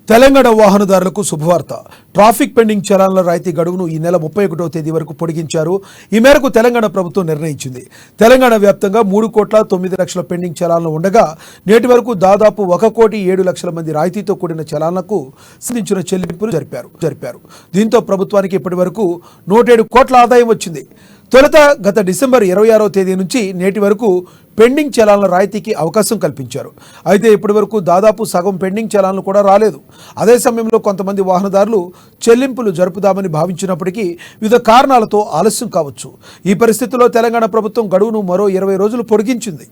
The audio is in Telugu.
తెలంగాణ వాహనదారులకు శుభవార్త. ట్రాఫిక్ పెండింగ్ చలాన్ల రాయితీ గడువును ఈ నెల 31వ తేదీ వరకు పొడిగించారు. ఈ మేరకు తెలంగాణ ప్రభుత్వం నిర్ణయించింది. తెలంగాణ వ్యాప్తంగా 3,09,00,000 పెండింగ్ చలాన్లు ఉండగా నేటి వరకు దాదాపు 1,07,00,000 మంది రాయితీతో కూడిన చలాన్లకు సంబంధించిన చెల్లింపులు జరిపారు. దీంతో ప్రభుత్వానికి ఇప్పటి వరకు 107 కోట్ల ఆదాయం వచ్చింది. తొలుత గత డిసెంబర్ 26వ తేదీ నుంచి నేటి వరకు పెండింగ్ చలాన్ల రాయితీకి అవకాశం కల్పించారు. అయితే ఇప్పటి వరకు దాదాపు సగం పెండింగ్ చలాన్లు కూడా రాలేదు. అదే సమయంలో కొంతమంది వాహనదారులు చెల్లింపులు జరుపుదామని భావించినప్పటికీ వివిధ కారణాలతో ఆలస్యం కావచ్చు. ఈ పరిస్థితుల్లో తెలంగాణ ప్రభుత్వం గడువును మరో 20 రోజులు పొడిగించింది.